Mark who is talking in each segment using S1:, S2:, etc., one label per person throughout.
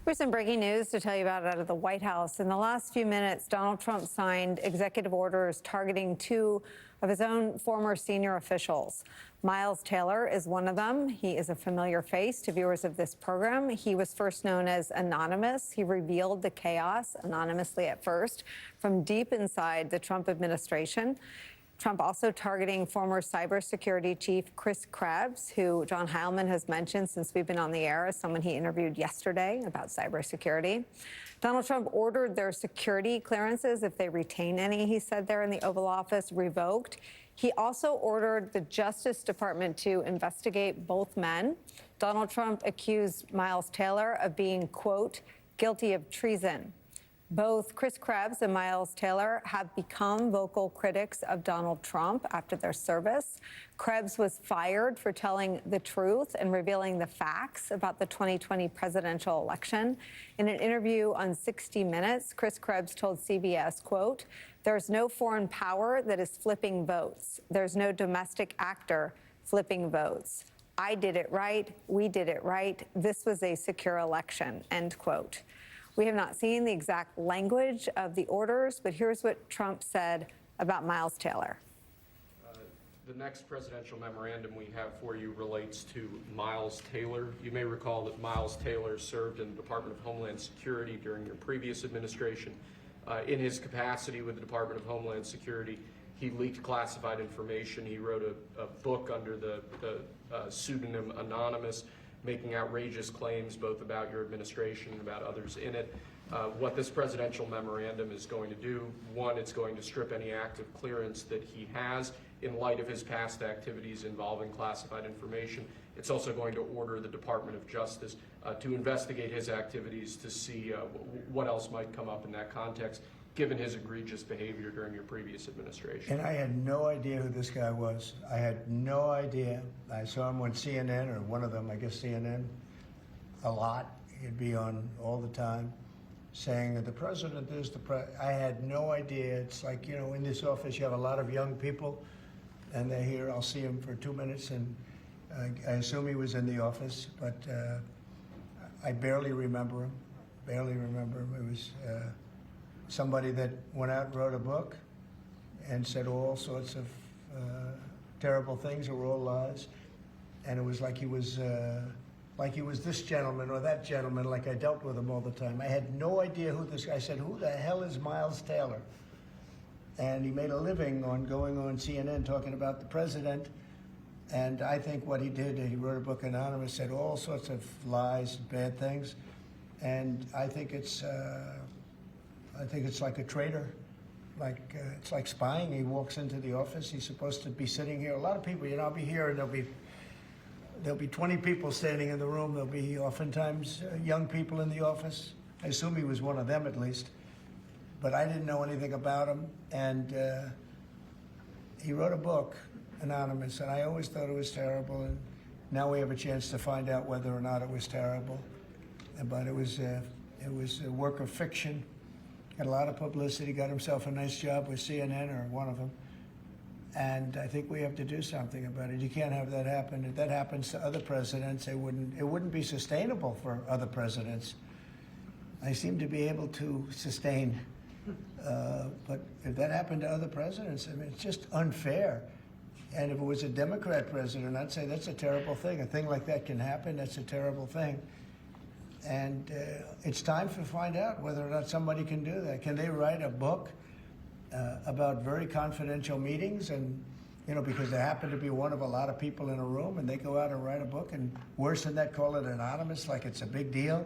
S1: Here's some breaking news to tell you about out of the White House. In the last few minutes, Donald Trump signed executive orders targeting two of his own former senior officials. Miles Taylor is one of them. He is a familiar face to viewers of this program. He was first known as Anonymous. He revealed the chaos, anonymously at first, from deep inside the Trump administration. Trump also targeting former cybersecurity chief Chris Krebs, who John Heilman has mentioned since we've been on the air as someone he interviewed yesterday about cybersecurity. Donald Trump ordered their security clearances, if they retain any, he said there in the Oval Office, revoked. He also ordered the Justice Department to investigate both men. Donald Trump accused Miles Taylor of being, quote, guilty of treason. Both Chris Krebs and Miles Taylor have become vocal critics of Donald Trump after their service. Krebs was fired for telling the truth and revealing the facts about the 2020 presidential election. In an interview on 60 Minutes, Chris Krebs told CBS, quote, "There's no foreign power that is flipping votes. There's no domestic actor flipping votes. I did it right. We did it right. This was a secure election," end quote. We have not seen the exact language of the orders, but here's what Trump said about Miles Taylor.
S2: The next presidential memorandum we have for you relates to Miles Taylor. You may recall that Miles Taylor served in the Department of Homeland Security during your previous administration. In his capacity with the Department of Homeland Security, he leaked classified information. He wrote a book under the pseudonym Anonymous, making outrageous claims both about your administration and about others in it. What this presidential memorandum is going to do, one, it's going to strip any active clearance that he has in light of his past activities involving classified information. It's also going to order the Department of Justice to investigate his activities to see what else might come up in that context, given his egregious behavior during your previous administration.
S3: And I had no idea who this guy was. I had no idea. I saw him on CNN, or one of them, I guess CNN, a lot. He'd be on all the time saying that the president is the president. I had no idea. It's like, you know, in this office you have a lot of young people, and they're here. I'll see him for 2 minutes, and I assume he was in the office, but I barely remember him. Barely remember him. It was somebody that went out and wrote a book and said all sorts of terrible things that were all lies. And it was like he was this gentleman or that gentleman, like I dealt with him all the time. I had no idea who this guy. I said, who the hell is Miles Taylor? And he made a living on going on CNN talking about the president. And I think what he did, he wrote a book, Anonymous, said all sorts of lies, bad things. And I think it's like a traitor, it's like spying. He walks into the office. He's supposed to be sitting here. A lot of people, you know, I'll be here, and there'll be 20 people standing in the room. There'll be oftentimes young people in the office. I assume he was one of them at least, but I didn't know anything about him. And he wrote a book, Anonymous, and I always thought it was terrible. And now we have a chance to find out whether or not it was terrible. But it was a work of fiction. Got a lot of publicity, got himself a nice job with CNN, or one of them. And I think we have to do something about it. You can't have that happen. If that happens to other presidents, it wouldn't be sustainable for other presidents. I seem to be able to sustain. But if that happened to other presidents, I mean, it's just unfair. And if it was a Democrat president, I'd say that's a terrible thing. A thing like that can happen. That's a terrible thing. And it's time to find out whether or not somebody can do that. Can they write a book about very confidential meetings? And, you know, because they happen to be one of a lot of people in a room, and they go out and write a book, and worse than that, call it anonymous, like it's a big deal.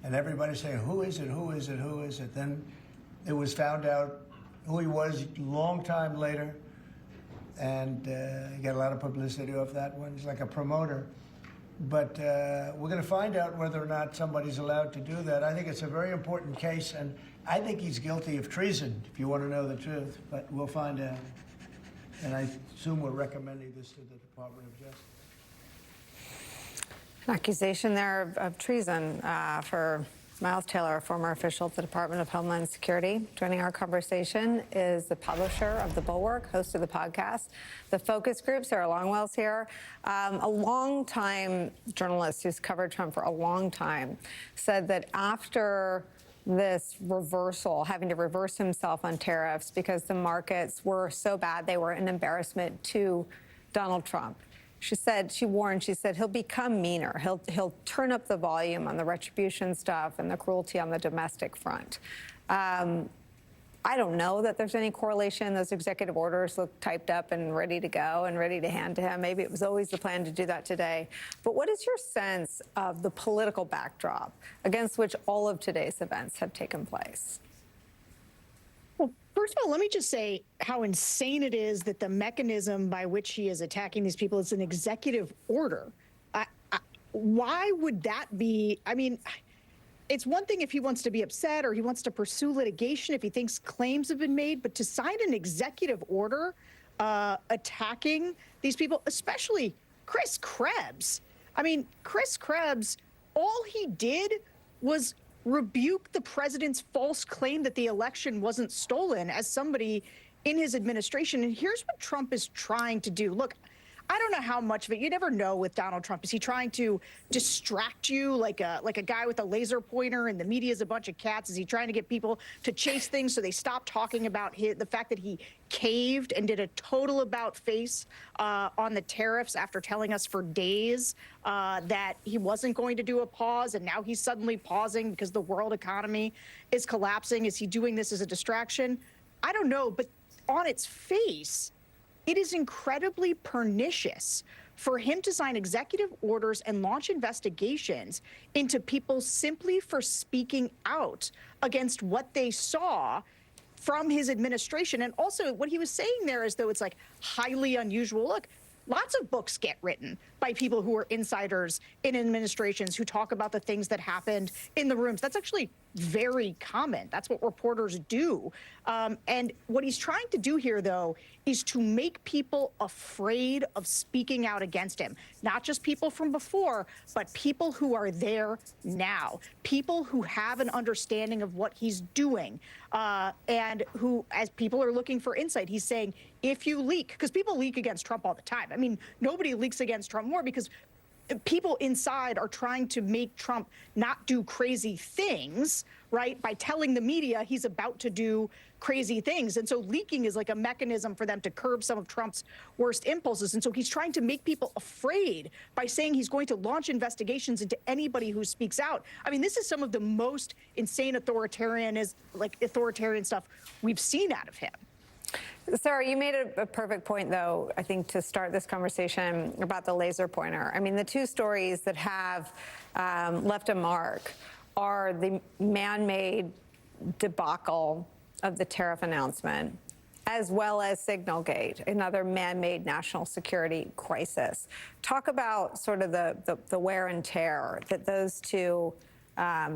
S3: And everybody saying, who is it, who is it, who is it? Then it was found out who he was a long time later. And he got a lot of publicity off that one. He's like a promoter. But we're going to find out whether or not somebody's allowed to do that. I think it's a very important case, and I think he's guilty of treason, if you want to know the truth. But we'll find out. And I assume we're recommending this to the Department of Justice.
S1: An accusation there of treason for Miles Taylor, a former official at the Department of Homeland Security. Joining our conversation is the publisher of The Bulwark, host of the podcast, The Focus Group. Sarah Longwell's here. A long-time journalist who's covered Trump for a long time said that after this reversal, having to reverse himself on tariffs because the markets were so bad, they were an embarrassment to Donald Trump. She said, she warned, she said, he'll become meaner. He'll turn up the volume on the retribution stuff and the cruelty on the domestic front. I don't know that there's any correlation. Those executive orders look typed up and ready to go and ready to hand to him. Maybe it was always the plan to do that today. But what is your sense of the political backdrop against which all of today's events have taken place?
S4: Well, first of all, let me just say how insane it is that the mechanism by which he is attacking these people is an executive order. Why would that be? I mean, it's one thing if he wants to be upset or he wants to pursue litigation if he thinks claims have been made, but to sign an executive order attacking these people, especially Chris Krebs. I mean, Chris Krebs, all he did was rebuke the president's false claim that the election wasn't stolen as somebody in his administration. And here's what Trump is trying to do. Look, I don't know how much of it, you never know with Donald Trump. Is he trying to distract you like a guy with a laser pointer and the media is a bunch of cats? Is he trying to get people to chase things so they stop talking about the fact that he caved and did a total about face on the tariffs after telling us for days that he wasn't going to do a pause, and now he's suddenly pausing because the world economy is collapsing? Is he doing this as a distraction? I don't know, but on its face, it is incredibly pernicious for him to sign executive orders and launch investigations into people simply for speaking out against what they saw from his administration. And also what he was saying there is, though, it's like highly unusual. Look, lots of books get written by people who are insiders in administrations who talk about the things that happened in the rooms. That's actually very common. That's what reporters do. And what he's trying to do here, though, is to make people afraid of speaking out against him. Not just people from before, but people who are there now. People who have an understanding of what he's doing and who, as people are looking for insight, he's saying, if you leak, because people leak against Trump all the time. I mean, nobody leaks against Trump more because people inside are trying to make Trump not do crazy things, right? By telling the media he's about to do crazy things. And so leaking is like a mechanism for them to curb some of Trump's worst impulses. And so he's trying to make people afraid by saying he's going to launch investigations into anybody who speaks out. I mean, this is some of the most insane authoritarian stuff we've seen out of him.
S1: Sarah, you made a perfect point, though, I think, to start this conversation about the laser pointer. I mean, the two stories that have left a mark are the man-made debacle of the tariff announcement, as well as Signalgate, another man-made national security crisis. Talk about sort of the wear and tear that those two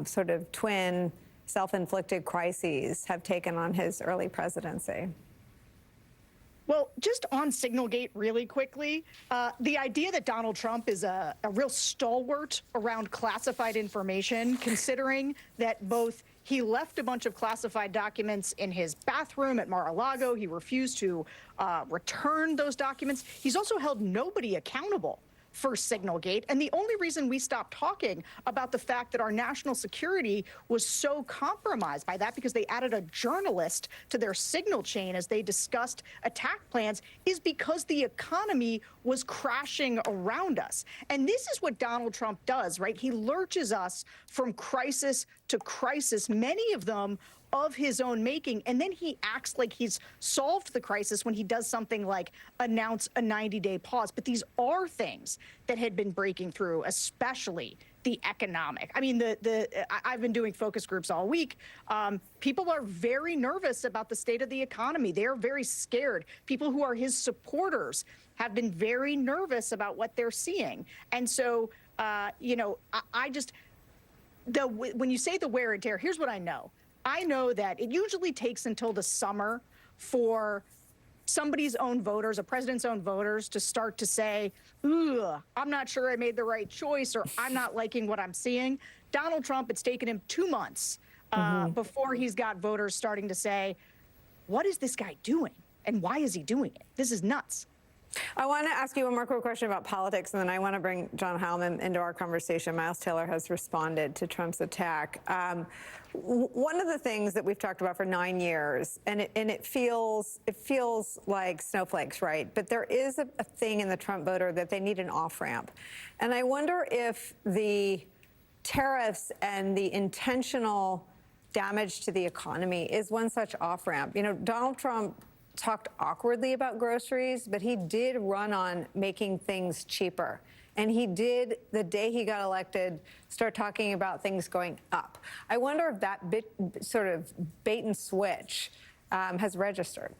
S1: sort of twin self-inflicted crises have taken on his early presidency.
S4: Well, just on Signalgate really quickly, the idea that Donald Trump is a real stalwart around classified information, considering that both he left a bunch of classified documents in his bathroom at Mar-a-Lago, he refused to return those documents. He's also held nobody accountable for Signalgate. And the only reason we stopped talking about the fact that our national security was so compromised by that, because they added a journalist to their signal chain as they discussed attack plans, is because the economy was crashing around us. And this is what Donald Trump does, right? He lurches us from crisis to crisis, many of them of his own making, and then he acts like he's solved the crisis when he does something like announce a 90-day pause. But these are things that had been breaking through, especially the economic. I mean, I've been doing focus groups all week. People are very nervous about the state of the economy. They're very scared. People who are his supporters have been very nervous about what they're seeing. And so, you know, when you say the wear and tear, here's what I know. I know that it usually takes until the summer for somebody's own voters, a president's own voters, to start to say, I'm not sure I made the right choice, or I'm not liking what I'm seeing. Donald Trump, it's taken him 2 months before he's got voters starting to say, what is this guy doing? And why is he doing it? This is nuts.
S1: I want to ask you one more quick question about politics, and then I want to bring John Heilman into our conversation. Miles Taylor has responded to Trump's attack. One of the things that we've talked about for 9 years, and it feels like snowflakes, right? But there is a thing in the Trump voter that they need an off-ramp. And I wonder if the tariffs and the intentional damage to the economy is one such off-ramp. You know, Donald Trump talked awkwardly about groceries, but he did run on making things cheaper. And he did, the day he got elected, start talking about things going up. I wonder if that sort of bait and switch has registered.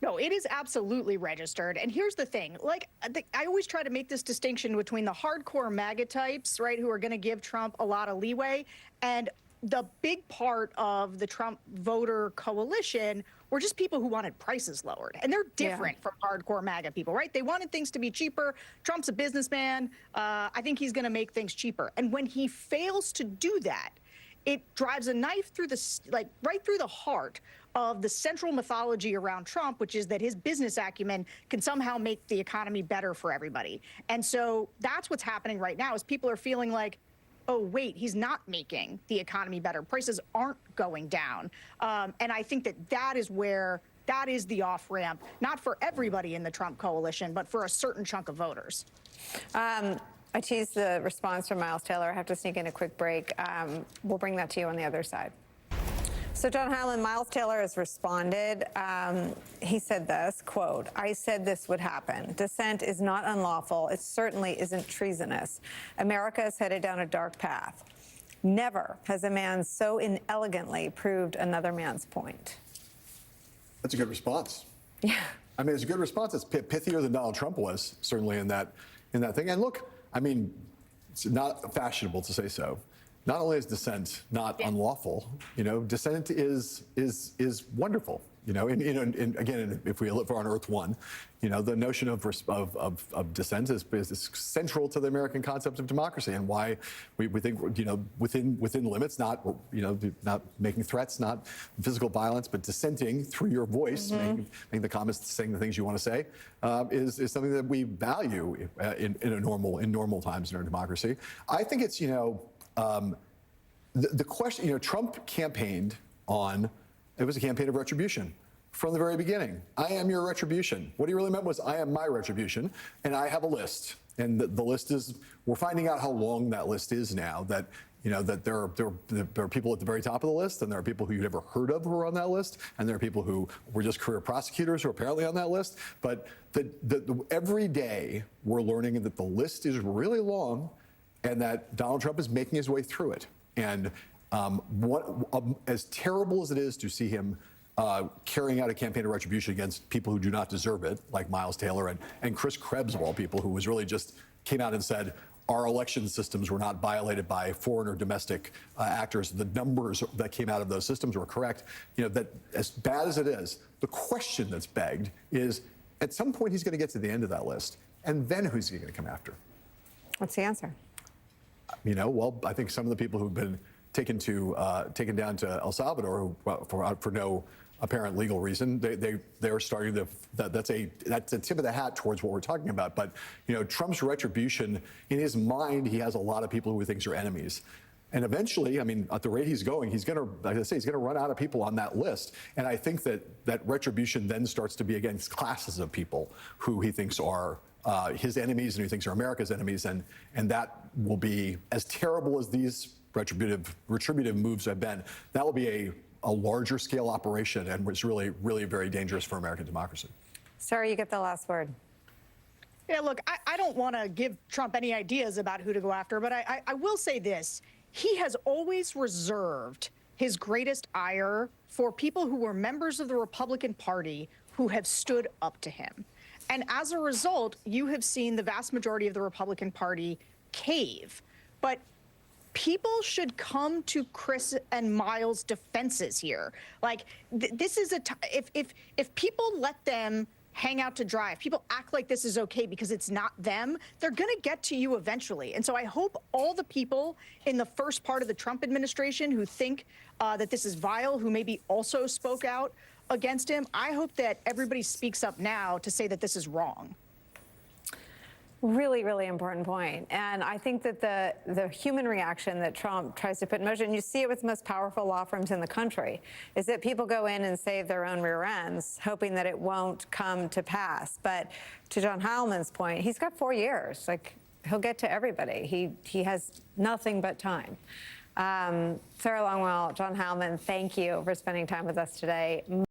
S4: No, it is absolutely registered. And here's the thing, like, I always try to make this distinction between the hardcore MAGA types, right, who are going to give Trump a lot of leeway, and the big part of the Trump voter coalition were just people who wanted prices lowered. And they're different from hardcore MAGA people, right? They wanted things to be cheaper. Trump's a businessman. I think he's going to make things cheaper. And when he fails to do that, it drives a knife through right through the heart of the central mythology around Trump, which is that his business acumen can somehow make the economy better for everybody. And so that's what's happening right now, is people are feeling like, oh, wait, he's not making the economy better. Prices aren't going down. And I think that is the off-ramp, not for everybody in the Trump coalition, but for a certain chunk of voters.
S1: I teased the response from Miles Taylor. I have to sneak in a quick break. We'll bring that to you on the other side. So, John Hyland, Miles Taylor has responded. He said this, quote, "I said this would happen. Dissent is not unlawful. It certainly isn't treasonous. America is headed down a dark path. Never has a man so inelegantly proved another man's point."
S5: That's a good response.
S1: Yeah.
S5: I mean, it's a good response. It's pithier than Donald Trump was, certainly in that thing. And look, I mean, it's not fashionable to say so. Not only is dissent not unlawful, you know, dissent is wonderful. You know, and again, if we live on Earth One, you know, the notion of dissent is central to the American concept of democracy, and why we think, you know, within limits, not, you know, not making threats, not physical violence, but dissenting through your voice, making the comments, saying the things you want to say, is something that we value in normal times in our democracy. I think it's, you know, the question, you know, Trump campaigned on. It was a campaign of retribution from the very beginning. I am your retribution. What he really meant was, I am my retribution, and I have a list. And the list is, we're finding out how long that list is now, that, you know, that there are people at the very top of the list, and there are people who you've never heard of who are on that list, and there are people who were just career prosecutors who are apparently on that list. But every day we're learning that the list is really long, and that Donald Trump is making his way through it. And as terrible as it is to see him carrying out a campaign of retribution against people who do not deserve it, like Miles Taylor and Chris Krebs, of all people, who was really just came out and said, our election systems were not violated by foreign or domestic actors. The numbers that came out of those systems were correct. You know, that as bad as it is, the question that's begged is, at some point he's going to get to the end of that list, and then who's he going to come after?
S1: What's the answer?
S5: You know, well, I think some of the people who've been taken down to El Salvador for no apparent legal reason, they're starting to. That's a tip of the hat towards what we're talking about. But you know, Trump's retribution, in his mind, he has a lot of people who he thinks are enemies. And eventually, I mean, at the rate he's going, he's going to, like I say, he's going to run out of people on that list. And I think that retribution then starts to be against classes of people who he thinks are his enemies and who he thinks are America's enemies. And that will be, as terrible as these retributive moves have been, that will be a larger scale operation, and it's really, really very dangerous for American democracy.
S1: Sarah, you get the last word.
S4: Yeah, look, I don't want to give Trump any ideas about who to go after, but I will say this. He has always reserved his greatest ire for people who were members of the Republican Party who have stood up to him. And as a result, you have seen the vast majority of the Republican Party cave. But people should come to Chris and Miles' defenses here. Like, this is if people let them hang out to dry, if people act like this is okay because it's not them, they're going to get to you eventually. And so I hope all the people in the first part of the Trump administration who think that this is vile, who maybe also spoke out against him, I hope that everybody speaks up now to say that this is wrong.
S1: Really, really important point. And I think that the human reaction that Trump tries to put in motion, you see it with the most powerful law firms in the country, is that people go in and save their own rear ends, hoping that it won't come to pass. But to John Heilman's point, he's got 4 years. Like, he'll get to everybody. He has nothing but time. Sarah Longwell, John Heilman, thank you for spending time with us today.